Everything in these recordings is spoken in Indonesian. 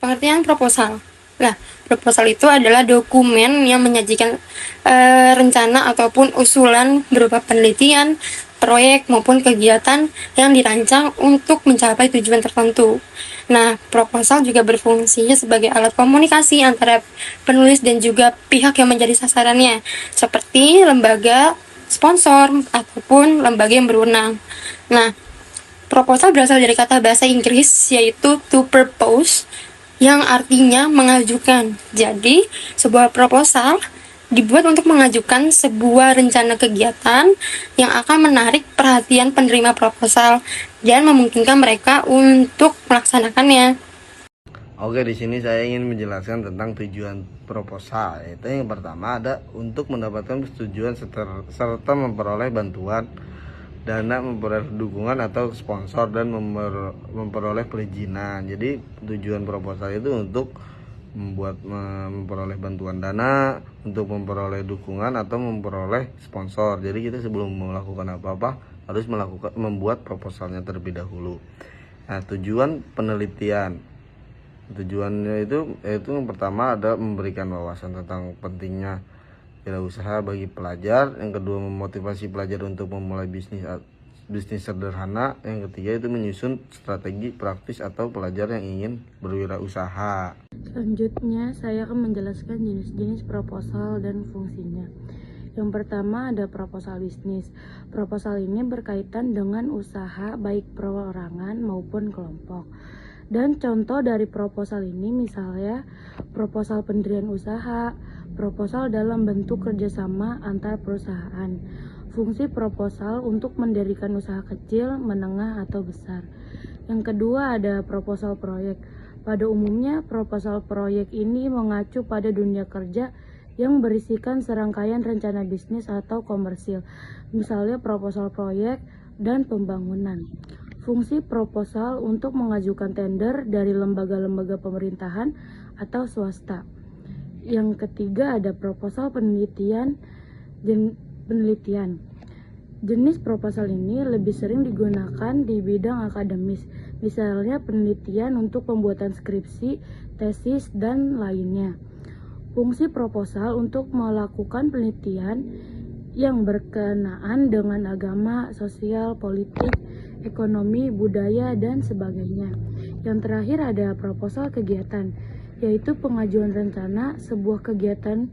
Pengertian proposal. Nah, proposal itu adalah dokumen yang menyajikan rencana ataupun usulan berupa penelitian, proyek maupun kegiatan yang dirancang untuk mencapai tujuan tertentu. Nah, proposal juga berfungsi sebagai alat komunikasi antara penulis dan juga pihak yang menjadi sasarannya, seperti lembaga, sponsor, ataupun lembaga yang berwenang. Nah, proposal berasal dari kata bahasa Inggris yaitu to propose yang artinya mengajukan. Jadi, sebuah proposal dibuat untuk mengajukan sebuah rencana kegiatan yang akan menarik perhatian penerima proposal dan memungkinkan mereka untuk melaksanakannya. Oke, di sini saya ingin menjelaskan tentang tujuan proposal. Yaitu yang pertama ada untuk mendapatkan persetujuan serta memperoleh bantuan dana, memperoleh dukungan atau sponsor, dan memperoleh perizinan. Jadi tujuan proposal itu untuk memperoleh bantuan dana, untuk memperoleh dukungan atau memperoleh sponsor. Jadi kita sebelum melakukan apa-apa harus membuat proposalnya terlebih dahulu. Nah, tujuan penelitian. Tujuannya itu yang pertama ada memberikan wawasan tentang pentingnya wirausaha bagi pelajar. Yang kedua, memotivasi pelajar untuk memulai bisnis sederhana. Yang ketiga itu menyusun strategi praktis atau pelajar yang ingin berwirausaha. Selanjutnya saya akan menjelaskan jenis-jenis proposal dan fungsinya. Yang pertama ada proposal bisnis. Proposal ini berkaitan dengan usaha baik perorangan maupun kelompok. Dan contoh dari proposal ini misalnya proposal pendirian usaha, proposal dalam bentuk kerjasama antar perusahaan. Fungsi proposal untuk mendirikan usaha kecil, menengah, atau besar. Yang kedua ada proposal proyek. Pada umumnya proposal proyek ini mengacu pada dunia kerja yang berisikan serangkaian rencana bisnis atau komersil, misalnya proposal proyek dan pembangunan. Fungsi proposal untuk mengajukan tender dari lembaga-lembaga pemerintahan atau swasta. Yang ketiga ada proposal penelitian. Jenis proposal ini lebih sering digunakan di bidang akademis, misalnya penelitian untuk pembuatan skripsi, tesis, dan lainnya. Fungsi proposal untuk melakukan penelitian yang berkenaan dengan agama, sosial, politik, ekonomi, budaya, dan sebagainya. Yang terakhir ada proposal kegiatan, yaitu pengajuan rencana sebuah kegiatan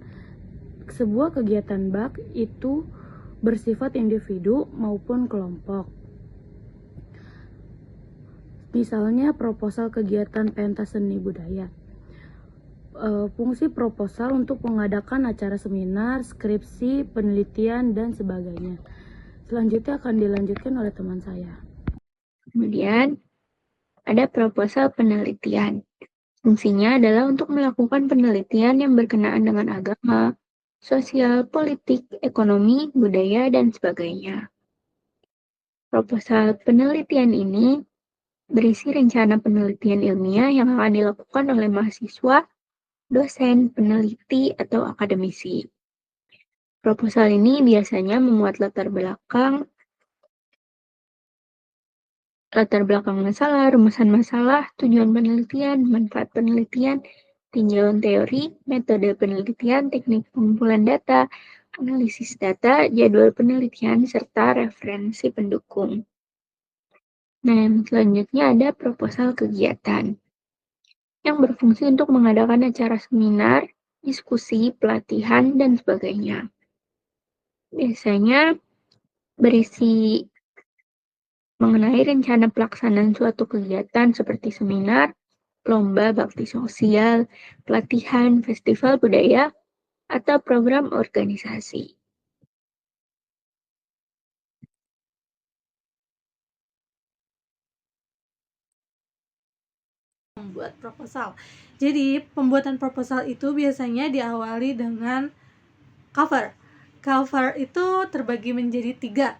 BAK itu bersifat individu maupun kelompok. Misalnya proposal kegiatan pentas seni budaya. Fungsi proposal untuk mengadakan acara seminar, skripsi, penelitian, dan sebagainya. Selanjutnya akan dilanjutkan oleh teman saya. Kemudian ada proposal penelitian. Fungsinya adalah untuk melakukan penelitian yang berkenaan dengan agama, sosial, politik, ekonomi, budaya, dan sebagainya. Proposal penelitian ini berisi rencana penelitian ilmiah yang akan dilakukan oleh mahasiswa, dosen, peneliti, atau akademisi. Proposal ini biasanya memuat latar belakang masalah, rumusan masalah, tujuan penelitian, manfaat penelitian, tinjauan teori, metode penelitian, teknik pengumpulan data, analisis data, jadwal penelitian, serta referensi pendukung. Nah, selanjutnya ada proposal kegiatan yang berfungsi untuk mengadakan acara seminar, diskusi, pelatihan, dan sebagainya. Biasanya berisi mengenai rencana pelaksanaan suatu kegiatan seperti seminar, lomba bakti sosial, pelatihan, festival budaya, atau program organisasi. Membuat proposal. Jadi, pembuatan proposal itu biasanya diawali dengan cover. Cover itu terbagi menjadi 3,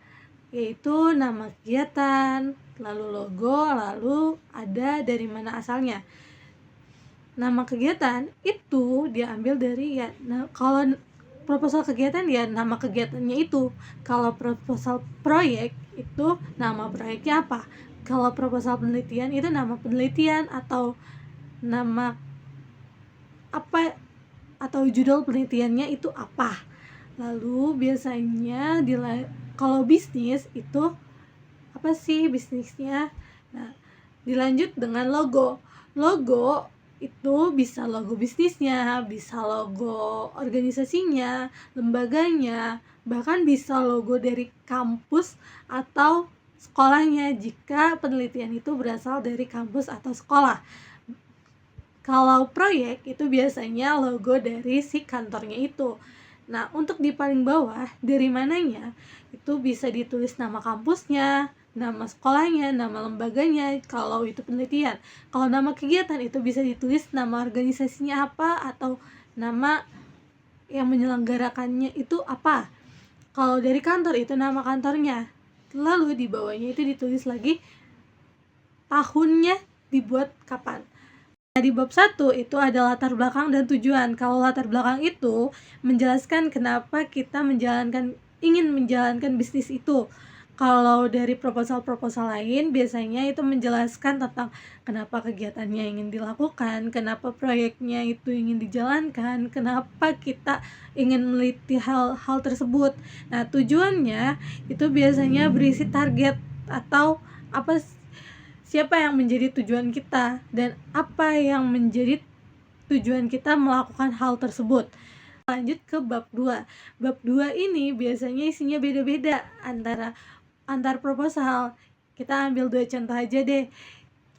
yaitu nama kegiatan, lalu logo, lalu ada dari mana asalnya. Nama kegiatan itu diambil dari kalau proposal kegiatan ya nama kegiatannya itu. Kalau proposal proyek itu nama proyeknya apa. Kalau proposal penelitian itu nama penelitian atau nama apa atau judul penelitiannya itu apa. Lalu biasanya kalau bisnis itu apa sih bisnisnya? Nah, dilanjut dengan logo. Logo itu bisa logo bisnisnya, bisa logo organisasinya, lembaganya, bahkan bisa logo dari kampus atau sekolahnya jika penelitian itu berasal dari kampus atau sekolah. Kalau proyek itu biasanya logo dari si kantornya itu. Nah, untuk di paling bawah dari mananya itu bisa ditulis nama kampusnya, nama sekolahnya, nama lembaganya kalau itu penelitian. Kalau nama kegiatan itu bisa ditulis nama organisasinya apa atau nama yang menyelenggarakannya itu apa. Kalau dari kantor itu nama kantornya. Lalu di bawahnya itu ditulis lagi tahunnya dibuat kapan. Nah, di bab 1 itu ada latar belakang dan tujuan. Kalau latar belakang itu menjelaskan kenapa kita ingin menjalankan bisnis itu. Kalau dari proposal-proposal lain biasanya itu menjelaskan tentang kenapa kegiatannya ingin dilakukan, kenapa proyeknya itu ingin dijalankan, kenapa kita ingin meneliti hal-hal tersebut. Nah, tujuannya itu biasanya berisi target atau siapa yang menjadi tujuan kita dan apa yang menjadi tujuan kita melakukan hal tersebut. Lanjut ke bab 2. Bab 2 ini biasanya isinya beda-beda antar proposal. Kita ambil 2 contoh aja deh.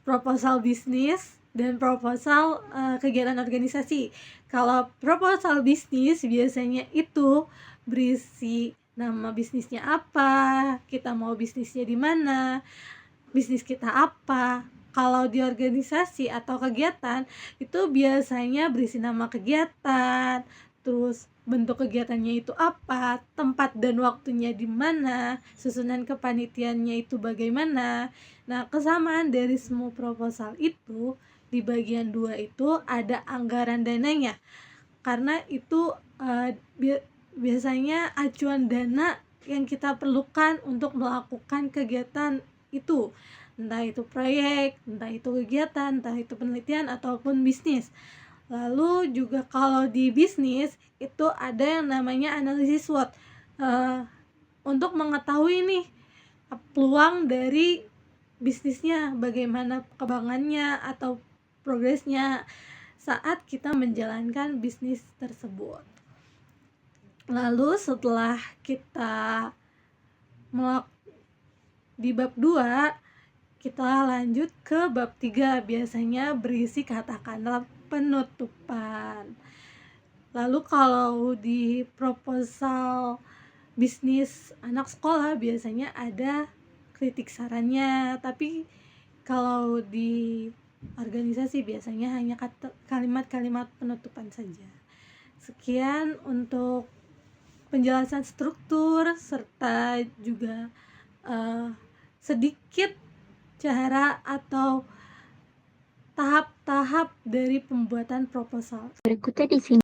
Proposal bisnis dan proposal kegiatan organisasi. Kalau proposal bisnis biasanya itu berisi nama bisnisnya apa, kita mau bisnisnya di mana, bisnis kita apa. Kalau di organisasi atau kegiatan itu biasanya berisi nama kegiatan, terus bentuk kegiatannya itu apa, tempat dan waktunya di mana, susunan kepanitiaannya itu bagaimana. Nah, kesamaan dari semua proposal itu di bagian 2 itu ada anggaran dananya. Karena itu biasanya acuan dana yang kita perlukan untuk melakukan kegiatan itu, entah itu proyek, entah itu kegiatan, entah itu penelitian ataupun bisnis. Lalu juga kalau di bisnis itu ada yang namanya analisis SWOT untuk mengetahui nih peluang dari bisnisnya, bagaimana perkembangannya atau progresnya saat kita menjalankan bisnis tersebut. Lalu setelah kita di bab 2 kita lanjut ke bab 3, biasanya berisi kata-kata penutupan. Lalu kalau di proposal bisnis anak sekolah biasanya ada kritik sarannya, tapi kalau di organisasi biasanya hanya kalimat-kalimat penutupan saja. Sekian untuk penjelasan struktur serta juga sedikit cara atau tahap-tahap dari pembuatan proposal. Berikutnya di sini